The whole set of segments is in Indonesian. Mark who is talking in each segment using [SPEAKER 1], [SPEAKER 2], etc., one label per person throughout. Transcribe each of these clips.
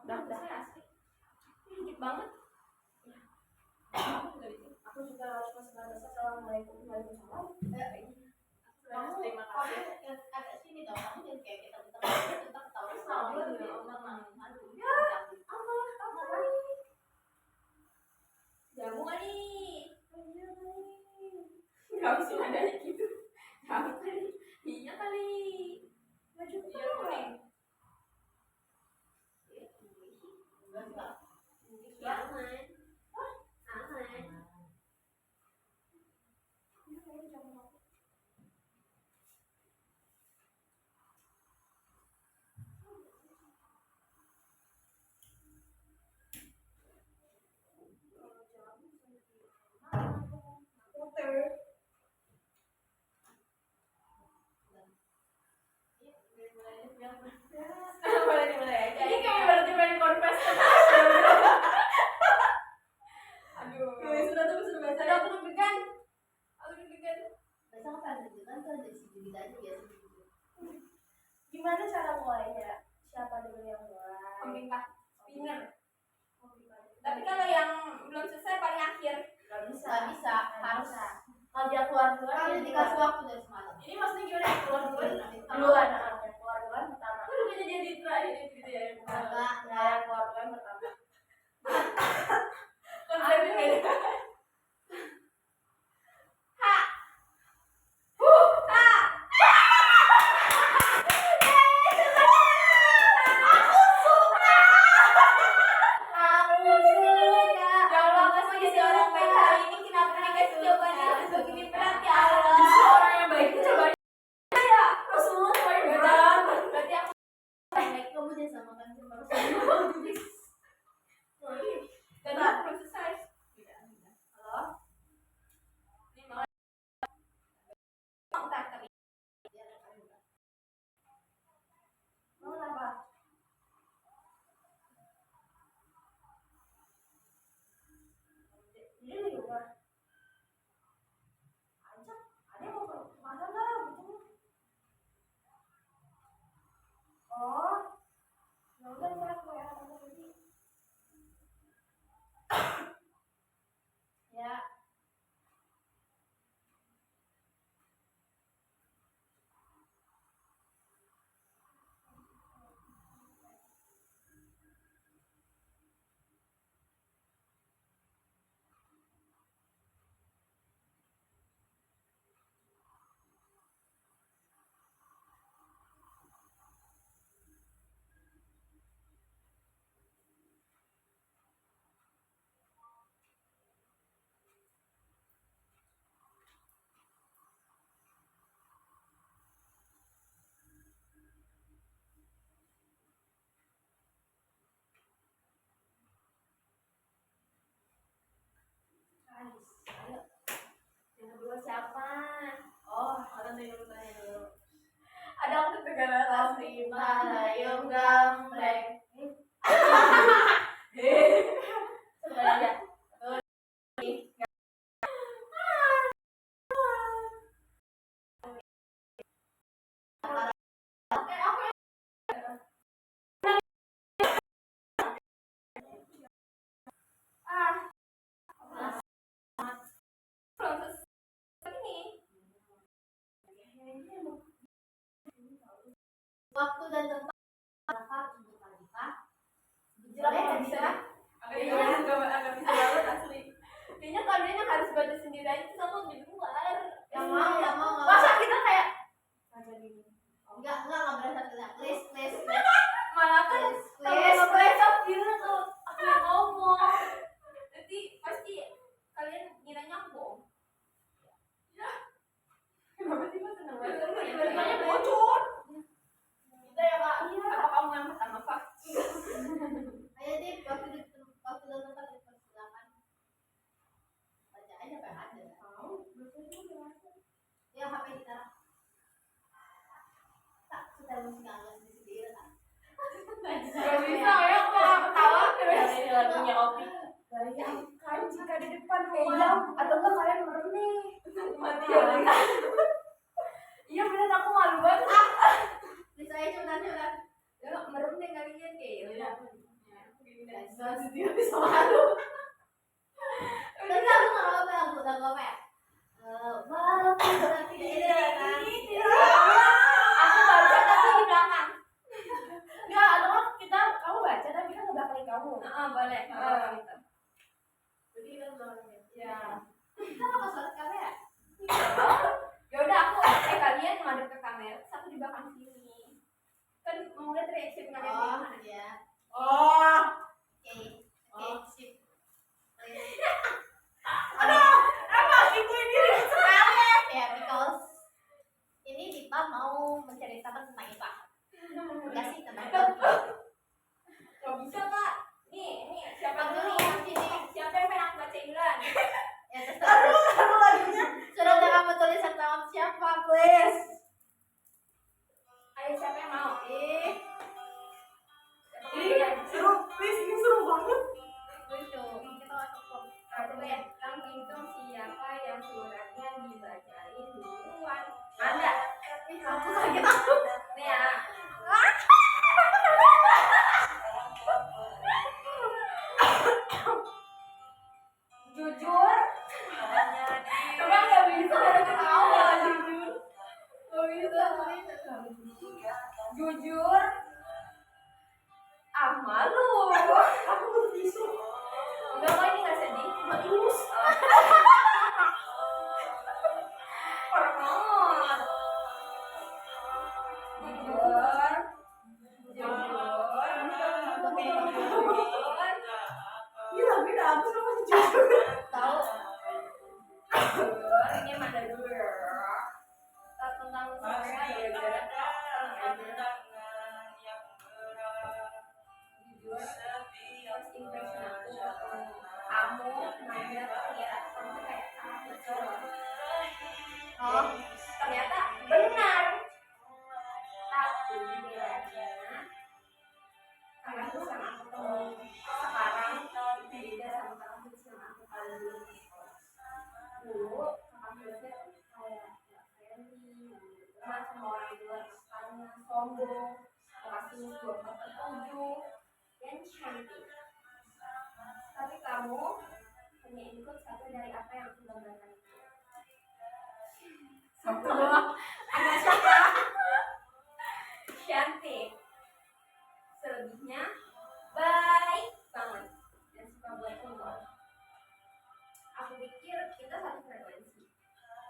[SPEAKER 1] Udah asli. Ini dikit banget. Aku juga harus masuk bahasa. Assalamualaikum warahmatullahi wabarakatuh. Terima kasih. Agak sini dong. Kamu jangan kayak kita ketawa sama dia. Aduh. Ya. Apa? Jamu kali. Gak bisa ada gitu. Jamu kali. Iya kali. Maju ke kuning. Enggak. Aman. Aman. Boleh dimulai aja. Ini kayak berarti main confess. Aduh. Sudah baca. Aku deg-degan. Baca apa deg-degan kan dari segi aja biasa gitu. Gimana cara mulainya? Siapa dulu yang mulai? Peminta spinner. Tapi kalau yang belum selesai paling akhir. Gak bisa. Harus. Kalau dia keluar kan dikasih waktu dari semalam. Ini maksudnya gimana? Keluar duluan pertama. Lu udah jadi terakhir gitu ya? Enggak, keluar duluan pertama. Konsepnya beda. Yang kedua siapa? Orang yang tanya dulu. Ada aku deg-degan pasti Mayung Gambreng. Coba aja. Waktu dan tempat untuk Alifah. Boleh bisa? Agak bisa banget asli. Kayaknya kalian harus baca sendiri aja sama di luar. Yang mau. Masa kita kayak baca gini? Enggak berasa kita. Please. Malah kan please gila tuh. Aku yang ngomong. Nanti pasti kalian ngiranya aku bohong. Ya. Kenapa sih mas seneng banget? Tiba-tibanya bocor. Kita ya Kak, apa kamu yang pertama Pak? Ayo Dip, waktu sensitif bisa malu. Tapi aku nggak apa-apa, aku udah apa ya? Malam tidak aku baca tapi di belakang. Nggak, atau kita kamu baca tapi kan udah kali kamu. Boleh. Jadi kita belakangnya. Ya. Kita apa suara kamera? Ya udah aku kalian ngadep ke kamera, terus aku di belakang sini. Kan mau lihat reaksi kalian gimana? Iya. Oke, sip. Ibu ini sekali ya, because ini Dipa mau menceritakan tentang Ipa. Enggak sih tentang Ipa. Gak bisa Kak. Nih siapa dulu yang sini? Siapa yang pengen aku bacain duluan? Ya terserah lagunya. Sudah kamu tulis nama siapa, please? Ayo siapa yang mau? Seru, please, ini seru banget. Lucu, kita lakukan. Kamu hitung siapa yang suratnya dibacain duluan. Ada. Aku kaget aku. Nih ya. Jujur. Emang gak bisa ada ketawa jujur. Gak bisa. Jujur. Malu. Aku butuh tisu. Enggak, kok ini gak sedih. Cuma ilus. Orang banget. Jujur. Gila, beda aku sama jujur. Tahu. Jujur, ini mana dulu ya? Tentang saya jujur. First impression aku kamu nanya ya kamu kayak sangat betul. Ternyata benar. Tapi bedanya karena aku sama aku sekarang beda sama kamu sama aku kali dulu kamu biasanya kayak friendly sama orang di luar sana sombong kasih 247 dan cantik. Tapi kamu hanya ikut satu dari apa yang aku gambarkan. Satu doang. Agak siapa? Cantik. Selebihnya baik banget dan suka buat humor. Aku pikir kita satu frekuensi.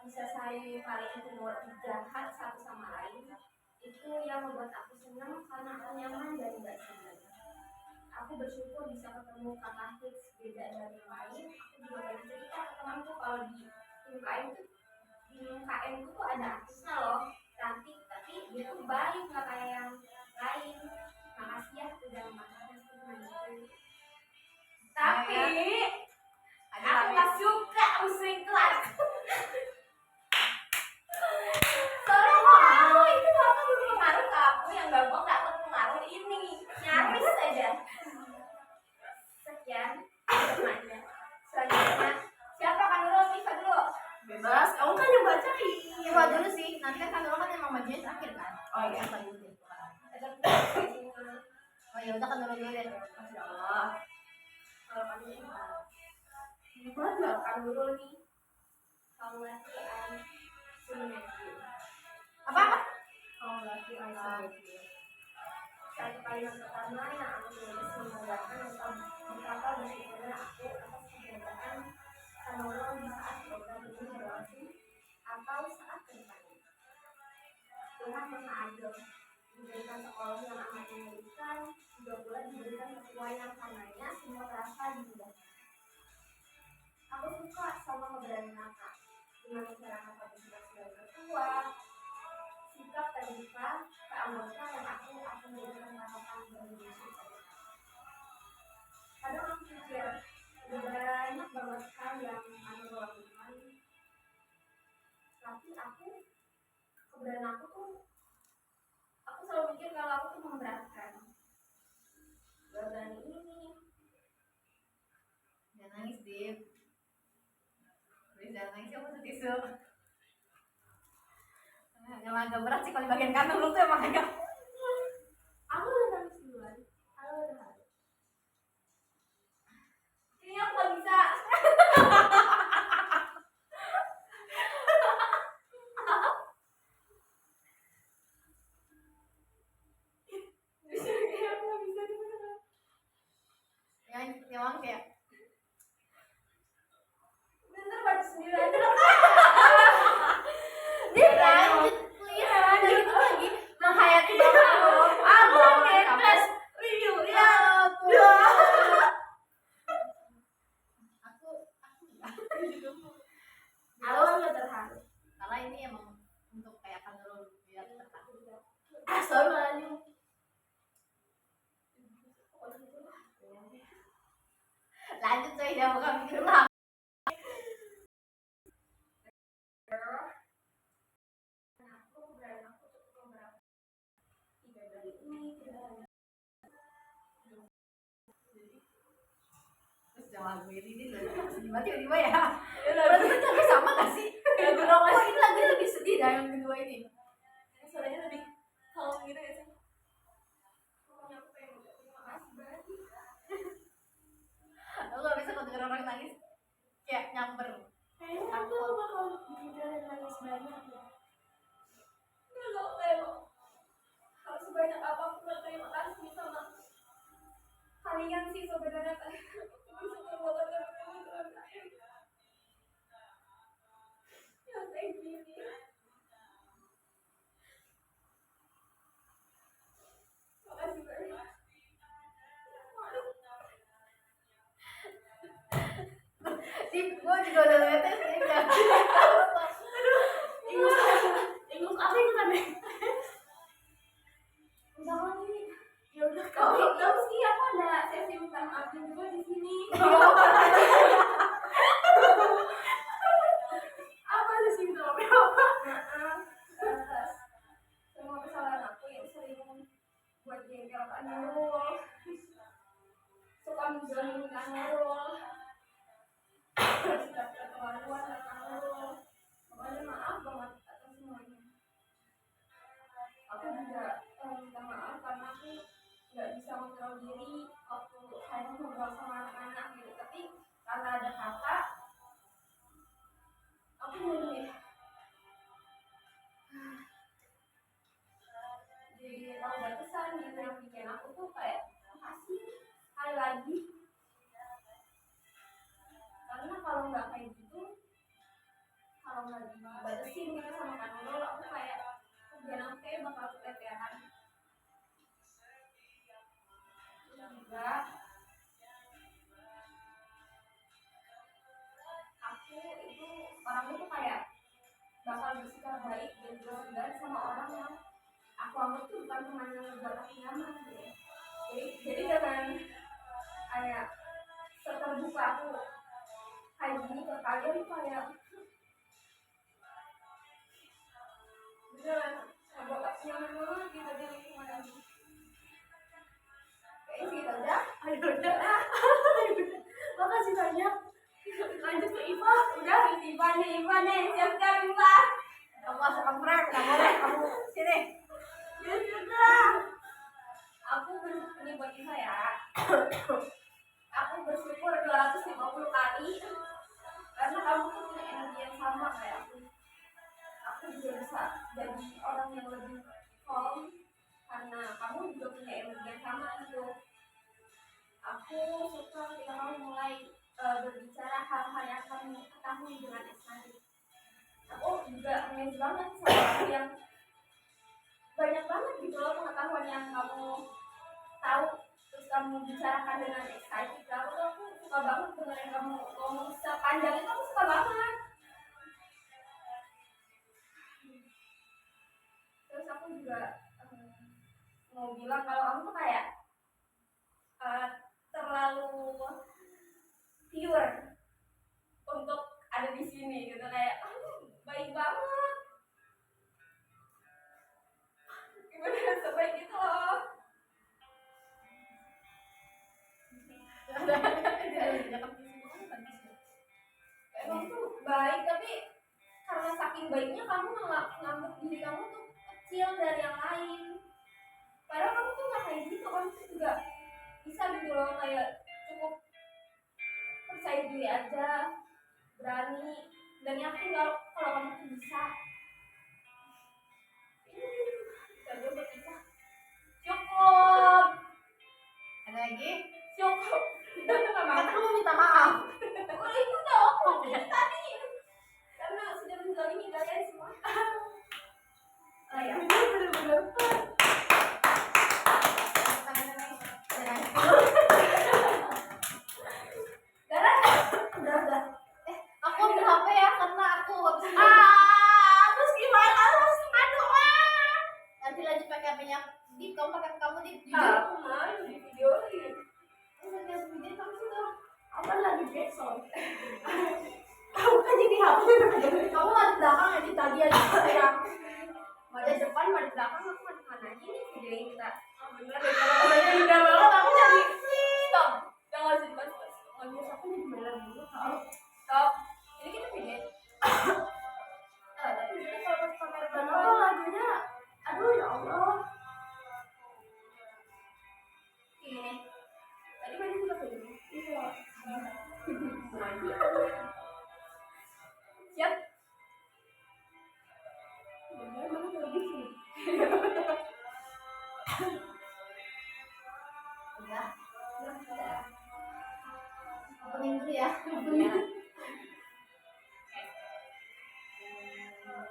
[SPEAKER 1] Bisa saling paling humor jahat satu sama lain. Itu yang membuat aku senang karena aku nyaman dan gak senang. Aku bersyukur bisa ketemu kakak hits beda dari yang lain. Aku juga banyak cerita ke temanku kalau di UKM itu tuh ada artisnya loh, cantik tapi dia tuh baik nggak kayak yang lain. Makasih ya udah memakan aku. Tapi aku nggak suka musik kelas. Soalnya aku itu apa dulu pengaruh ke aku yang gampang dapat pengaruh ini nyaris aja. Sekian temannya. Selanjutnya siapa kan dulu? Bisa dulu. Bebas. Kamu kan yang bacain. Coba dulu sih. Nanti kan dulu kan emang majunya terakhir kan. Oh iya. Oh ya udah kan dulu deh. Masya Allah. Kalau kamu gimana? Kan dulu nih. Kamu lagi apa? Kamu lagi satu kalimat pertama yang aku tulis menggambarkan betapa bersyukurnya aku atas keberadaan sama Allah di saat program ini berlangsung atau saat kedepannya. Tuhan Maha Adil, diberikan sekolah yang amat mengerikan, juga pula diberikan sesuai yang karenanya semua terasa dimudahkan. Aku suka sama keberanian kakak dengan masyarakat kapasitas sebagai ketua, sikap terbuka ke anggota yang aku menjadikan harapan dari diri. Kadang aku pikir banyak banget hal yang aku lakukan, tapi keberanian aku selalu mikir kalau aku tuh memberatkan. Gak berani ini. Jangan nangis, Dip. Jangan nangis, aku butuh tisu. Yang agak berat sih kalau bagian kanan lu tuh emang agak. Aku udah nangis duluan. Halo udah. kayak bentar baca sendiri aja dia lanjut kuliah dan itu lagi menghayati banget kelas review ya aku awal nggak terharu karena ini emang untuk kayak kantor biar terharu sorry lanjut coy jangan bukan mikir lah terus jangan lagu ini tiba-tiba ya berarti itu sama gak sih lagu romantis ini lagunya lebih sedih dah yang kedua ini suaranya lebih calm gitu ya sih aku gak bisa kalau denger orang nangis kayak nyamper aku bakal bikin nangis banyak ya harus sebanyak apapun terima kasih sama kalian sih sebenarnya bersyukur banget yang kayak gini makasih banyak sih gue juga udah liat sih ingus apa ikutan deh jangan nih ya udah kau sih aku ada sesi minta maaf juga di sini apa sesi minta maaf maaf semua kesalahan aku yang sering buat jengkel Kak Nurul suka menjauhin Kak Nurul sikap keterlaluan Kak Nurul pokoknya maaf banget atas semuanya aku juga minta maaf karena aku nggak bisa mengontrol diri waktu saya ngobrol sama anak-anak gitu tapi karena ada kakak aku mulai jadi tahu batasan gitu yang bikin aku tuh kayak makasih sekali lagi karena kalau nggak kayak gitu kalau nggak dibatasin gitu sama Kak Nurul aku kayak kerjaan aku kayak bakal keteteran juga aku itu orangnya tuh kayak bakal bersikap baik dan juga sama orang yang aku anggap tuh bukan teman yang buat aku nyaman gitu jadi dengan kayak seterbuka aku kayak gini ke kalian kayak beneran buat aku nyaman banget gitu di lingkungan ini kayak gitu aja ayo udah makasih banyak lanjut ke Iva udah Iva nih siap-siap Iva kamu masuk kamar nggak boleh kamu sini ya sudah aku ini buat Iva ya aku bersyukur 250 kali karena kamu tuh punya energi yang sama kayak aku juga bisa jadi orang yang lebih calm karena kamu juga punya energi yang sama gitu aku suka ketika kamu mulai berbicara hal-hal yang kamu ketahui dengan ekspresif aku juga amazed banget sama aku yang banyak banget gitu loh pengetahuan yang kamu tahu terus kamu bicarakan dengan excited aku suka banget dengerin kamu ngomong sepanjang itu aku suka banget terus aku juga mau bilang kalau kamu tuh kayak terlalu pure untuk ada di sini gitu kayak baik banget gimana sebaik itu loh emang tuh baik tapi karena saking baiknya kamu nganggap diri kamu tuh kecil dari yang lain padahal kamu tuh nggak kayak gitu kamu tuh juga bisa gitu loh kayak cukup percaya diri aja berani dan yakin kalau kamu tuh bisa aja buat kita cukup ada lagi cukup kata kamu minta maaf. Oh itu dong aku tadi karena sudah menzalimi kalian semua. Oh ya bener-bener udah aku ambil HP ya karena aku habis terus gimana terus aduh nanti lanjut pakai HP-nya di kamu pakai kamu di aku mau di video ini pakai video kamu sudah apa lagi besok kamu kan jadi HP kamu ada belakang aja tadi aja yang ada depan ada belakang aku ada mana ini video ini tak bener deh udah banget aku jadi stop jangan sih pas kalau aku jadi bener dulu stop ini kita video tapi kita kalau pas kamera belakang lagunya aduh ya Allah ini tadi mana juga video iya siap bener banget lagi sih udah opening dulu ya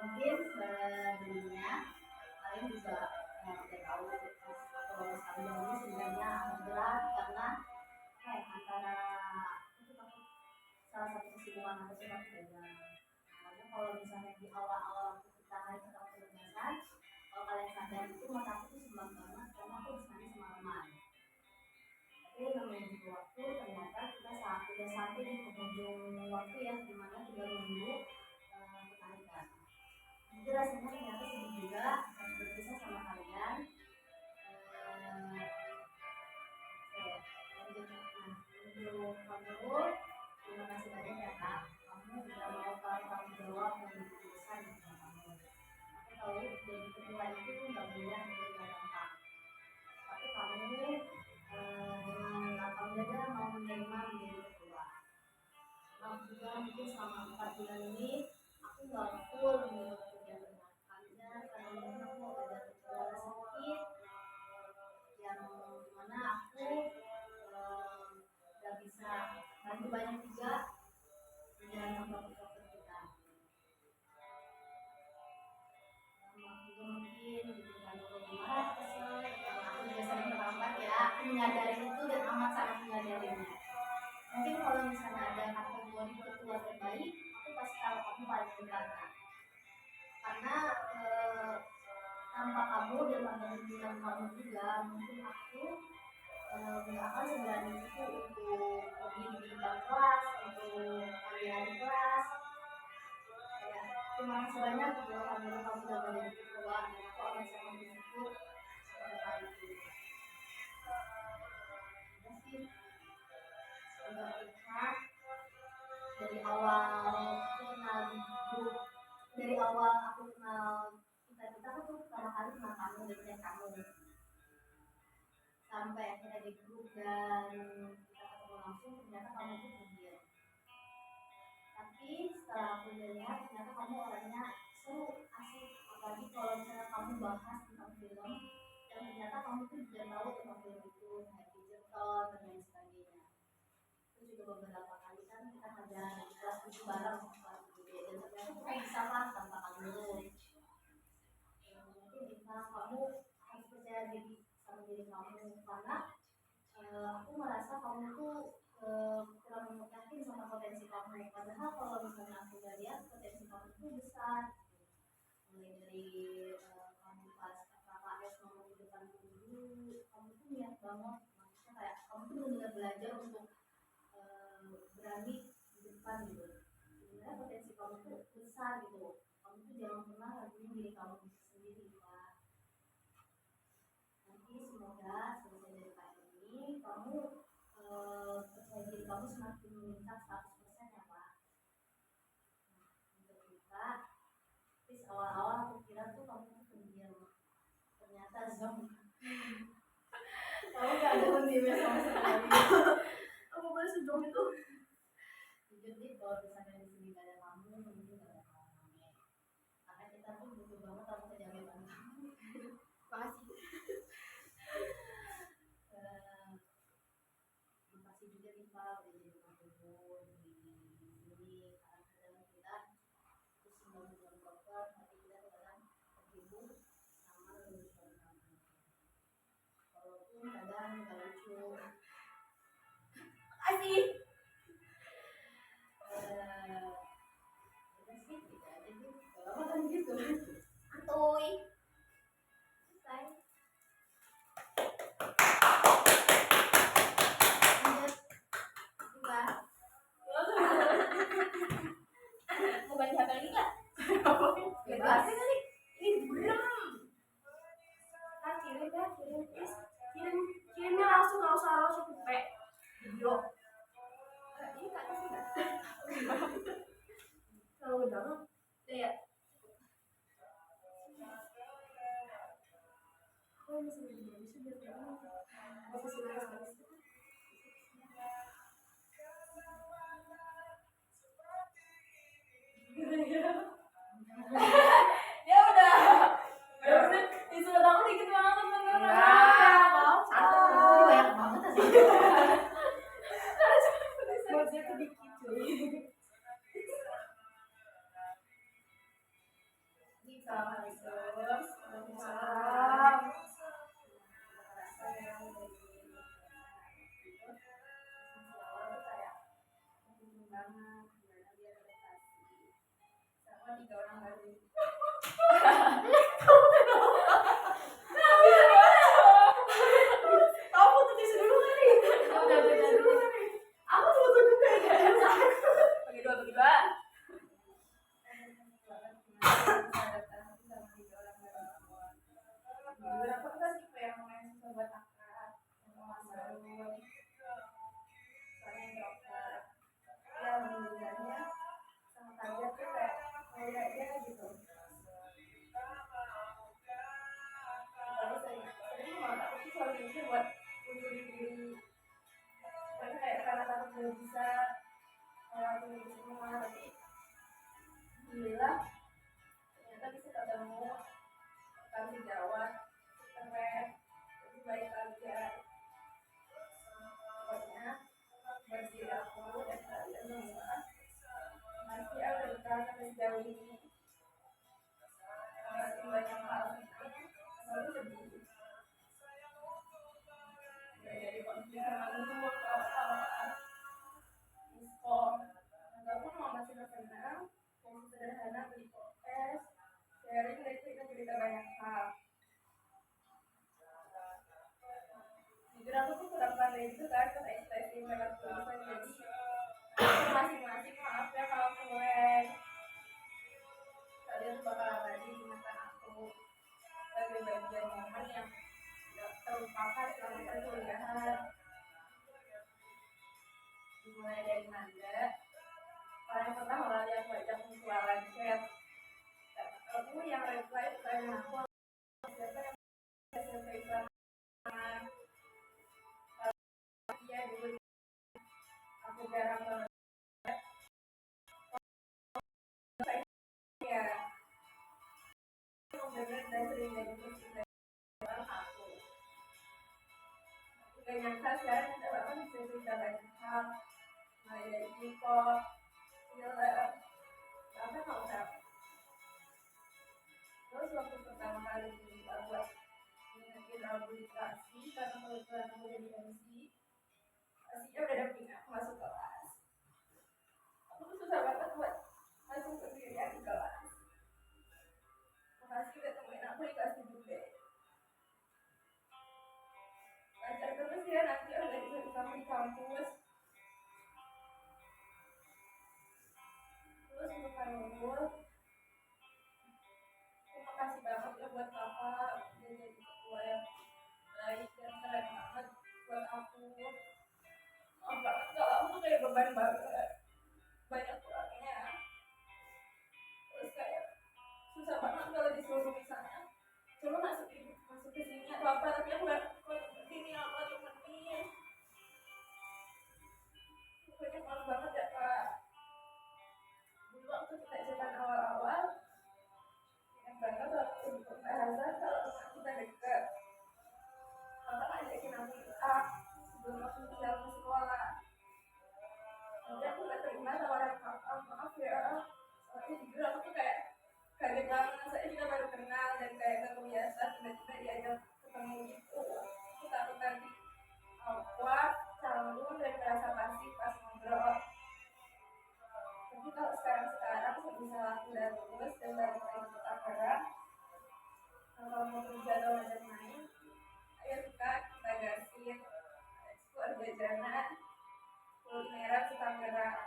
[SPEAKER 1] mungkin sebelumnya kalian juga udah tahu atau sebelumnya sebenarnya agak berat karena antara itu salah satu kesibukan aku sih waktu belajar. Karena kalau misalnya di awal-awal kita hari pertama penugasan, kalau kalian sadar itu mata aku tuh sembang banget karena aku disana semalaman. Tapi namanya juga waktu ternyata kita udah sampai di penghujung waktu ya dimana 3 minggu kenaikan. Jadi rasanya ternyata sedih juga harus berpisah sama kalian. Untuk kamu, terima kasih banyak ya kak. Kamu sudah mau tanggung jawab dan keputusan dengan kamu. Aku tahu jadi ketua itu nggak mudah dan nggak gampang. Tapi kamu dengan lapang dada mau menerima menjadi ketua. Maaf juga mungkin selama 4 bulan ini aku nggak full menjadi kegiatan kalian karena mungkin aku ada kendala sakit yang dimana aku nggak bisa bantu banyak juga menjalankan proses kita. Juga mungkin dengan marah kesel karena aku juga sering terlambat ya. Aku menyadari itu dan amat sangat menyadarinya. Mungkin kalau misalnya ada kategori ketua terbaik, aku pasti tahu kamu paling dekat. Karena tanpa kamu dan tanpa bimbingan kamu juga, mungkin aku nggak akan seberani itu untuk lebih di bidang kelas, untuk panggilan kelas. Terima kasih banyak untuk kamu sudah menjadi ketua dan aku akan sangat bersyukur pada hari itu. Terima kasih. Semoga kita dari awal aku kenal di grup, dari awal aku kenal kita tuh pertama kali kenal kamu dan kamu sampai akhirnya di grup dan kita ketemu langsung ternyata kamu tuh pendiam. Tapi setelah aku lihat ternyata kamu orangnya seru, asik, apalagi kalau misalnya kamu bahas tentang film dan ternyata kamu tuh juga tahu tentang film itu kayak Bridgerton dan lain sebagainya. Itu juga beberapa kali kan kita ada di kelas 7 bareng kelas 7 dan ternyata kita bisa lah tanpa kamu. Mungkin kita kamu harus percaya diri sama diri kamu karena aku merasa kamu tuh kurang yakin sama potensi kamu. Padahal kalau misalnya aku udah lihat potensi kamu itu besar, mulai dari kamu pas KKS ngomong di depan guru, kamu tuh niat banget, maksudnya kayak kamu tuh benar-benar belajar untuk berani di depan gitu. Sebenarnya potensi kamu tuh besar gitu. Kamu tuh jangan pernah raguin diri kamu sendiri Pak. Nanti semoga selesai dari KKS ini kamu percaya diri kamu semakin meningkat 100% ya Pak. Untuk kita, terus awal-awal aku kira tuh kamu tuh pendiam, ternyata zong. Kamu gak ada pendiamnya sama sekali. Kamu boleh sejong itu. Jujur nih kalau misalnya di sini gak ada kamu, mungkin gak ada kamu. Karena kita tuh butuh banget kamu kejagaan kamu. Makasih. Makasih juga jadi Pak udah jadi kebun di sini kadang-kadang kita terus bangun kotor tapi kita kadang terhibur sama lulusan kamu walaupun kadang nggak lucu asih udah sih gitu aja sih kalau kan gitu santuy selesai lanjut juga mau baca apa lagi nggak bebas kali ini berem kirimnya langsung nggak usah pakai video ini kata sih nggak kalau udah mah ya aku masih belum bisa biar masih silakan ya udah disuruh aku dikit banget beneran mau satu banyak banget sih buatnya sedikit cuy Waalaikumsalam sama 3 orang baru kamu tuh tisu dulu kali udah dulu kali aku tuh juga ya bagi dua beberapa kita tipe yang main sobat akrab sama baru soalnya dokter ya alhamdulillahnya sama kaget tuh kayak mulai aja gitu tapi sering malah aku tuh selalu mikir buat undur diri karena kayak karena takut belum bisa melewati di semua tapi alhamdulillah ternyata bisa ketemu kami jawab keren lebih baik aja pokoknya bagi aku dan kalian semua masih ada bertahan sejauh ini masih banyak hal selalu sedih dari kondisi sama apa diskon ataupun mau masih bersenang yang sederhana beli podcast sharing cerita banyak hal jujur aku tuh kurang pandai itu kan ke ekspresi lewat tulisan jadi masing-masing maaf ya kalau mulai kalian tuh bakal abadi di mata aku sebagai bagian momen yang tidak terlupakan selama perkuliahan dimulai dari Nanda orang yang pertama kali aku ajak mutualan chat aku yang reply pertanyaan aku siapa yang SMP Islam iya dulu aku jarang banget ya bener dan sering jadi musik dari aku gak nyangka sekarang kita bahkan bisa cerita banyak hal mulai dari K-pop film sampai konsep terus waktu pertama kali kita buat ngingetin publikasi karena kebetulan aku jadi MC pastinya udah ada pindah masuk kelas aku tuh susah banget buat langsung sendirian di kelas makasih udah temuin aku di kelas 7B lancar terus ya nanti organisasi kamu di kampus terus untuk Kanur terima kasih banget ya buat kakak udah jadi ketua yang baik dan keren banget buat aku maaf banget kalau aku tuh kayak beban banget banyak kurangnya terus kayak susah banget kalau disuruh misalnya coba masuk ke sini atau apa tapi aku nggak ngerti ini apa temennya pokoknya malu banget ya kak dulu waktu kita jalan awal-awal yang banget waktu pembahasan kalau teman kita deket kakak ngajakin aku sebelum aku pindah ke sekolah jajanan kulineran suka gerak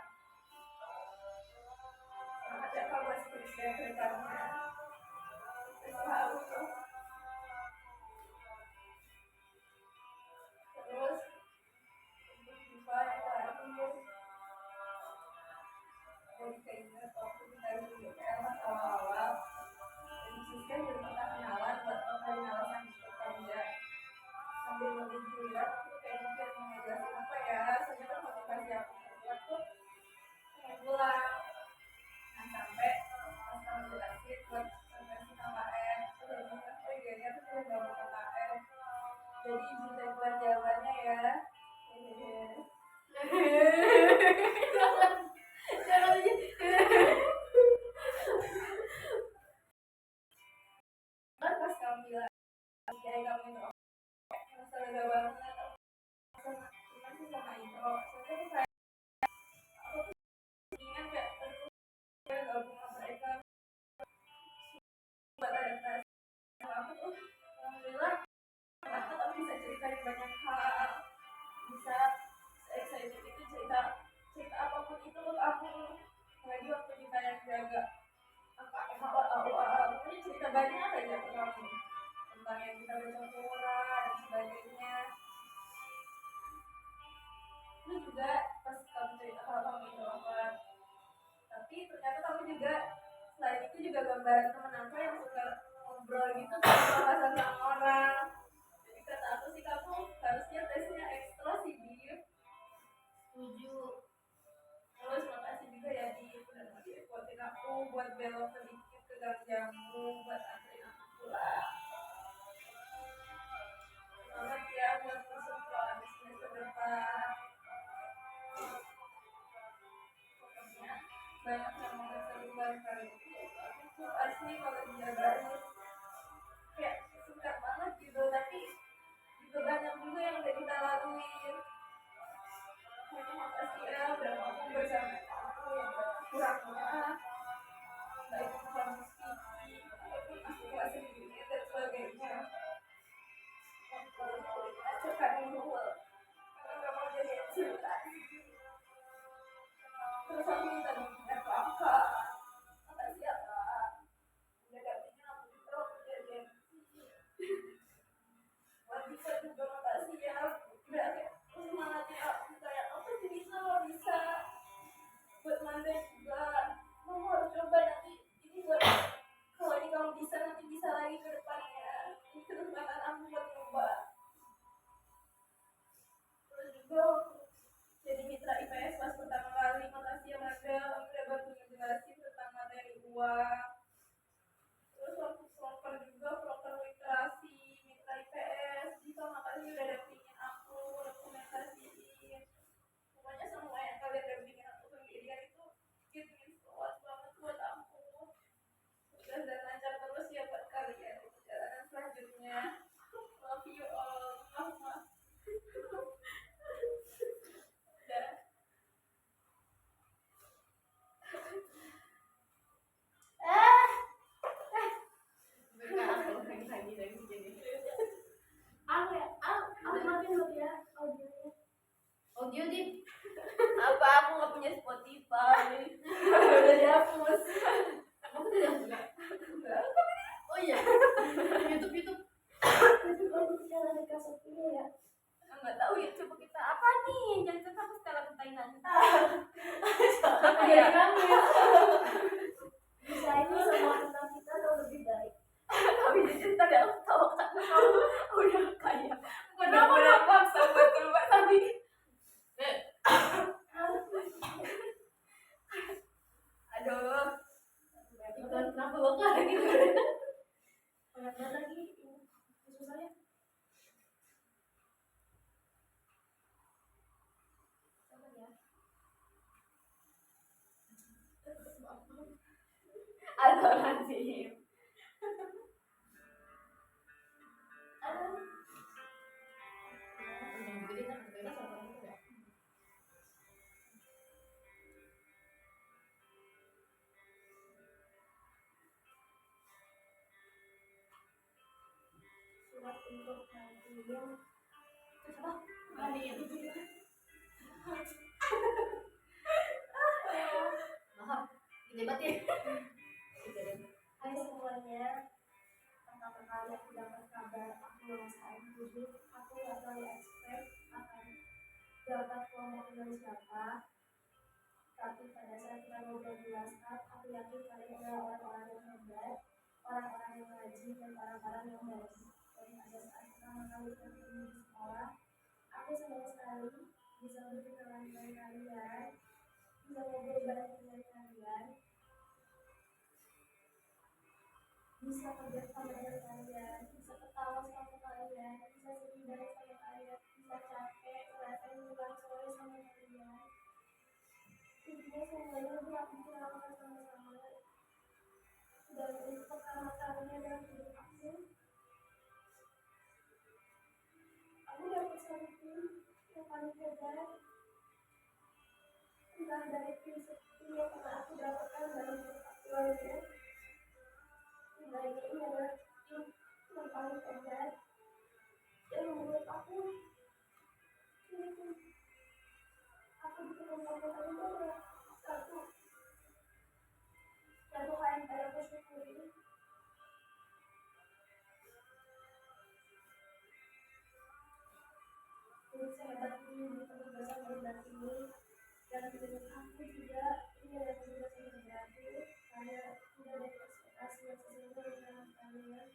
[SPEAKER 1] ada kalau skripsi kerjanya tahu tuh. Terus lupa yang terakhir jadi keinget waktu kita di UGM awal-awal jadi sistem jadi pernah kenalan buat kenalan sama kerja sambil menunggu lihat tuh kayak mikir mau ngejelasin apa ya soalnya kan motivasi aku buat tuh pengen pulang nah sampai pas kamu jelasin buat konversi KKN terus jadi oh iya ya tuh udah gak mau KKN jadi izin dan buat jawabannya ya jangan aja kan pas kamu bilang kayak kamu itu masalah gak banget cuman sih sama intro soalnya tuh kayak aku tuh ingat gak gabung sama mereka buat adaptasi aku tuh alhamdulillah aku bisa ceritain banyak hal bisa excited itu cerita apapun itu ke aku lagi waktu kita yang jaga apa pokoknya cerita banyak aja ke kamu tentang yang kita baca Quran dan sebagainya lu juga pas kamu cerita kalau kamu introvert tapi ternyata kamu juga selain itu juga gambaran teman aku yang suka ngobrol gitu sama orang jadi kata aku sih kamu harusnya tesnya ekstra sih Bif setuju terus makasih juga ya Di udah mau direpotin aku buat belok sedikit ke gang jamu buat anterin aku pulang semangat ya buat bersumpah abis semester depan pokoknya banyak yang mau keseruan kali ini aku asli kalau dijabarin kayak suka banget gitu tapi juga banyak juga yang udah kita laluin terima kasih ya udah ngomong bersama aku yang kurangnya baik bukan meski ataupun aku kelas ini dan sebagainya acukan dulu karena gak mau jadi cerita terus aku minta bimbingan ke kakak makasih ya kak udah dampingin aku di terus jadi buat bisa juga makasih ya udah kayak semangatin aku kayak apa sih bisa lo bisa buat Manda juga kamu harus coba nanti ini buat kalau ini kamu bisa nanti bisa lagi ke depannya ini kesempatan aku buat coba terus juga jadi mitra IPS pas pertama kali makasih ya Manda kamu udah bantu ngejelasin tentang materi uang terus waktu proker juga proker literasi mitra IPS bisa makasih udah dampingin aku dokumentasiin pokoknya semua yang kalian dampingin aku sendirian itu it means a lot banget buat aku sukses dan lancar terus ya buat kalian di perjalanan selanjutnya love you all udah audio di apa aku nggak punya Spotify udah dihapus aku tidak punya oh iya YouTube aku bicara di kasut ini ya nggak tahu ya coba kita apa nih jangan kita harus kalah pertanyaan apa ya kamu ya bisa ini semua tentang kita atau lebih baik tapi jujur tadi aku tahu karena kamu udah kaya benar-benar paksa buat keluar tapi aduh iklan kenapa lokal gitu banyak lagi susahnya sama ya Astagfirullahaladzim surat untuk nanti yang terus apa? Nanti itu ribet ya.
[SPEAKER 2] Hai semuanya, pertama kali aku dapat kabar aku lulus HMPB, aku gak terlalu expect akan dapat kelompok dengan siapa. Tapi pada saat kita ngobrol di WhatsApp, aku yakin kalian adalah orang-orang yang hebat, orang-orang yang rajin, dan orang-orang yang baik. Dan pada saat pertama kali ketemu di sekolah, aku senang sekali bisa berkenalan dengan kalian, bisa ngobrol bareng dengan kalian, bisa kerja sama dengan kalian, bisa ketawa sama kalian, bisa sedih bareng sama kalian, bisa capek, ngerasain pulang sore sama kalian. Intinya semuanya udah aku kenalkan sama-sama. Dan untuk pertama kalinya dalam hidup aku dapat satu tim yang paling hebat. Entah dari tim yang pernah aku dapatkan dalam hidup aku lainnya. Lainnya ini adalah tim yang paling hebat. Dan menurut aku, ini tuh aku ditemukan itu adalah satu hal yang paling aku syukuri. Jadi sehebat ini di penugasan berat ini, dan menurut aku juga ini adalah tugas yang berat karena tidak ada ekspektasi yang sesuai dengan kalian.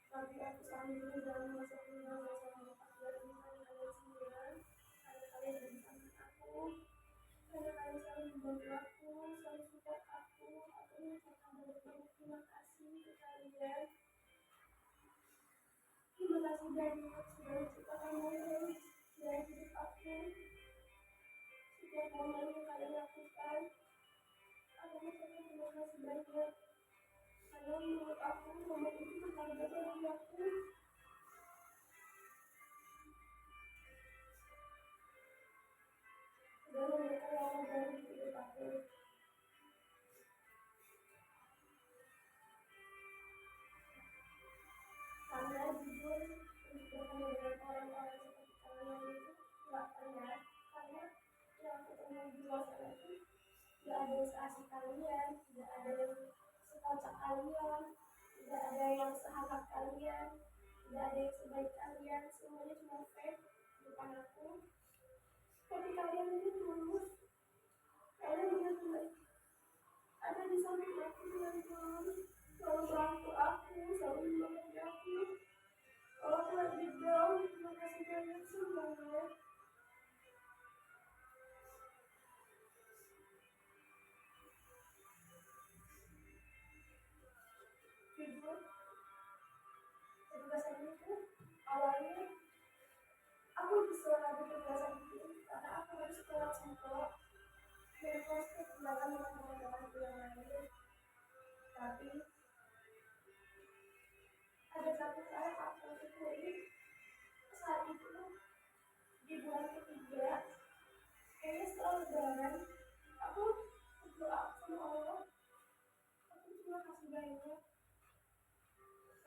[SPEAKER 2] Tapi aku selalu berusaha masuk ke dalam sama agar bisa kalian sembilan, karena kalian ada di samping aku, karena kalian selalu membantu aku, selalu support aku mengucapkan banyak terima kasih ke kalian. Terima kasih banyak sudah menciptakan momen dalam hidup aku. Setiap momen yang kalian lakukan, aku mengucapkan terima kasih banyak. Karena menurut aku momen itu berharga bagi aku. Sudah memberikan warna baru di hidup aku. Karena jujur untuk bertemu dengan orang-orang seperti kalian itu gak pernah. Karena yang aku temui di luar sana itu gak ada yang seasik kalian, gak ada yang sekocak kalian, gak ada yang sehangat kalian, gak ada yang sebaik kalian. Semuanya cuma fake di depan aku. Tapi kalian ini tulus, kalian benar-benar ada di samping aku dengan tulus, selalu bantu aku, selalu menolong aku. Kalau aku lagi down, terima kasih banyak semuanya. Jujur, petugasan itu awalnya aku bisa bertugasan itu karena aku harus keluar contoh dan proses kegiatan dengan teman-temanku yang lain. Tapi ada satu hal yang aku syukuri saat itu di bulan ketiga, kayaknya setelah lebaran, aku berdoa sama Allah, aku terima kasih banyak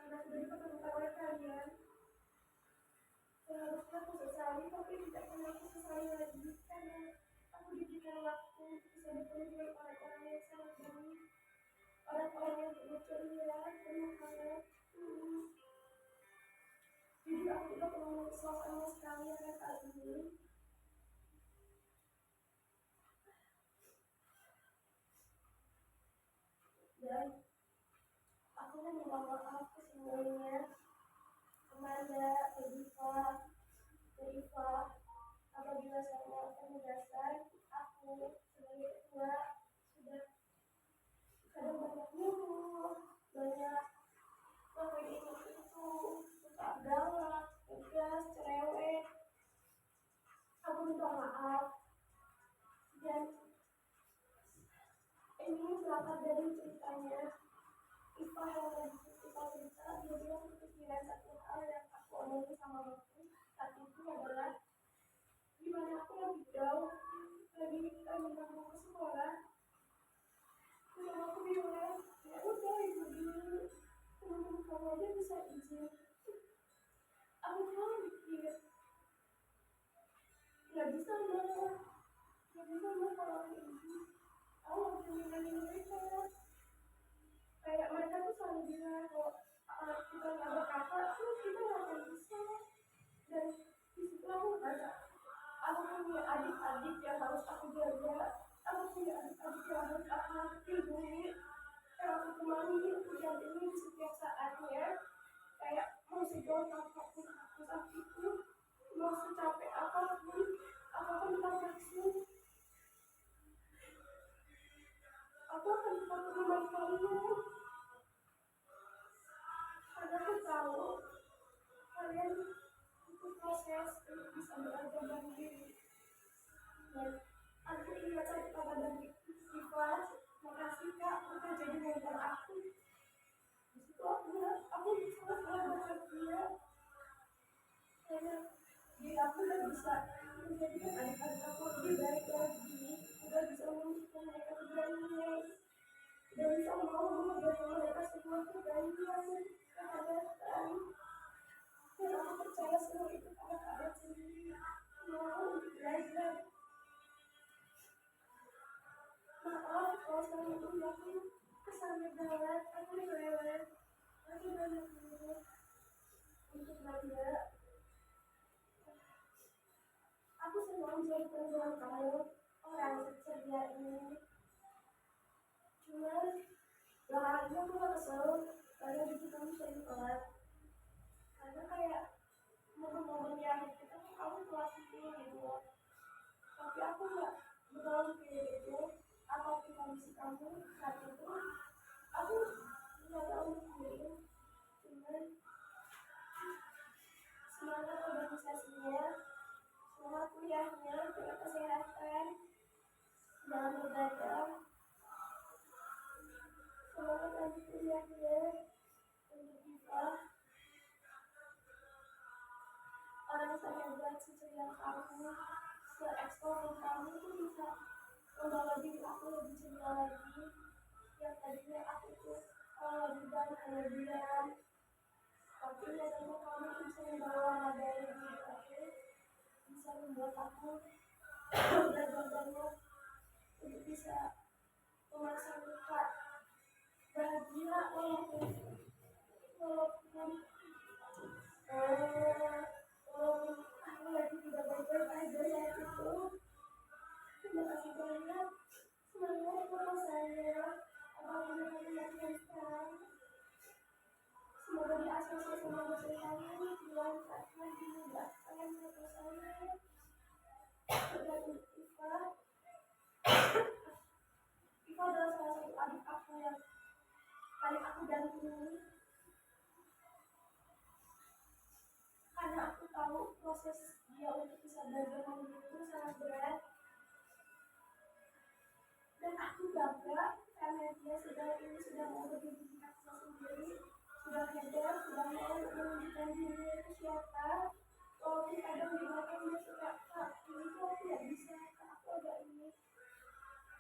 [SPEAKER 2] karena sudah dipertemukan oleh kalian. Seharusnya aku sesali, tapi tidak pernah aku sesali lagi karena aku diberikan waktu bisa bertemu dengan orang-orang yang sangat baik, orang-orang yang penuh ceria, penuh hangat, tulus. Jadi aku tidak perlu menyesal sama sekali akan hal ini. Dan aku meminta maaf ke semuanya, kepada Edifa, apabila saya melakukan penugasan, aku sebagai ketua sudah kadang banyak nyuruh, banyak melakukan itu, suka galak, tegas, cerewet. Aku minta maaf. Dan ini berangkat dari ceritanya Ipa yang tadi kita cerita, dia bilang kepikiran satu hal yang aku omongin sama aku saat itu adalah gimana aku lagi down, lagi minta mau ke sekolah. Terus aku bilang, ya udah ibu dulu, teman-teman kamu aja bisa izin. Aku cuma mikir, gak bisa mah kalau ini aku nggak bisa ninggalin mereka. Kayak mereka tuh selalu bilang kalau kita nggak ada kakak terus kita nggak akan bisa. Dan di situ aku merasa aku punya adik-adik yang harus aku jaga, aku punya adik-adik yang harus aku lindungi, yang aku temani, aku dampingi di setiap saatnya. Kayak mau sejauh apapun aku saat itu, mau secapek apapun, aku akan tetap maksimum. Aku akan tetap menemani kalian. Karena aku tahu kalian butuh proses untuk bisa belajar dari diri. Dan aku ingat satu kata dari Sifat, makasih kak, udah jadi mentor aku. Di situ aku sangat bahagia karena diri aku udah bisa menjadikan adik-adik aku lebih baik lagi, udah bisa menunjukkan mereka keberanian, udah bisa mau mengajarkan mereka semua kebaikan, kehangatan. Dan aku percaya semua itu karena kalian sendiri mau untuk belajar. Maaf kalau selama ini aku kesannya galak, aku rewel, aku banyak dulu untuk belajar. Aku senang jadi penjual kamu, orang seceria ini. Cuman bahannya aku gak kesel karena gitu kamu sering telat. Karena kayak momen-momen yang kita tuh kamu telat gitu. Tapi aku gak berlalu kayak gitu. Apapun kondisi kamu saat itu, aku gak terlalu mikirin. Cuman semangat organisasinya, semangat kuliahnya, jaga kesehatan, jangan begadang, semangat lanjut kuliahnya untuk kita. Orang sehebat seceria kamu, se-ekstrovert kamu tuh bisa membawa diri aku lebih ceria lagi. Yang tadinya aku tuh beban hanya diam, tapi nyatanya kamu bisa membawa dari diri aku, bisa membuat aku belajar banyak untuk bisa memasang muka bahagia walaupun aku lagi tidak baik-baik aja saat itu. Terima kasih banyak. Semangat untuk saya. Apapun yang kalian lakukan sekarang, semoga di ACC sama dosen kami dilancarkan, dimudahkan untuk saya. Dan Iva adalah salah satu adik aku yang paling aku dampingi. Karena aku tahu proses dia untuk bisa belajar mandiri itu sangat berat. Dan aku bangga karena dia sudah mau berdiri kakinya sendiri, sudah hebat, sudah mau menunjukkan dirinya itu siapa. Walaupun kadang di belakang dia suka, kak ini tuh aku gak bisa, kak aku agak ini.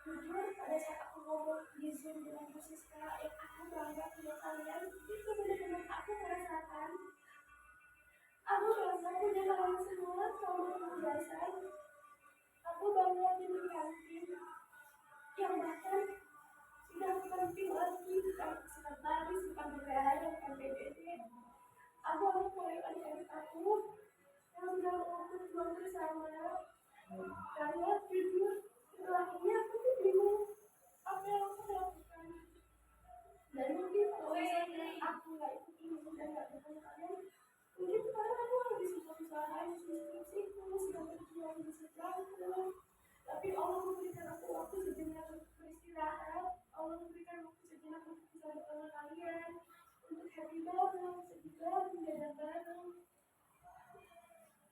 [SPEAKER 2] Jujur pada saat aku ngomong di Zoom dengan Bu Siska, aku bangga punya kalian, itu benar-benar aku merasakan. Aku merasa punya kalian semua selama pembiasan. Aku bangga di kantin yang bahkan sudah penting lagi, bukan sekretaris, bukan bendahara, bukan PDT. Aku harus mulai adik-adik aku yang sudah mengukur juang bersama. Karena jujur setelah ini aku tuh bingung apa yang aku lakukan. Dan mungkin kalau misalnya aku nggak ikut ini dan nggak bertemu kalian, mungkin sekarang aku lagi susah-susahan di skripsiku, sedang berjuang di sekolahku. Tapi Allah memberikan aku waktu sejenak untuk beristirahat. Allah memberikan waktu sejenak untuk bisa bertemu kalian, untuk happy bareng, sedih bareng, jalan bareng.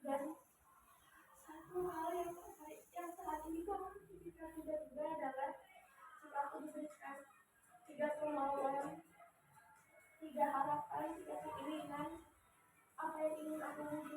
[SPEAKER 2] Dan satu hal yang saat ini tuh aku pikirkan tiba-tiba adalah jika aku diberikan 3 kemauan, 3 harapan, 3 keinginan, apa yang ingin aku wujudkan.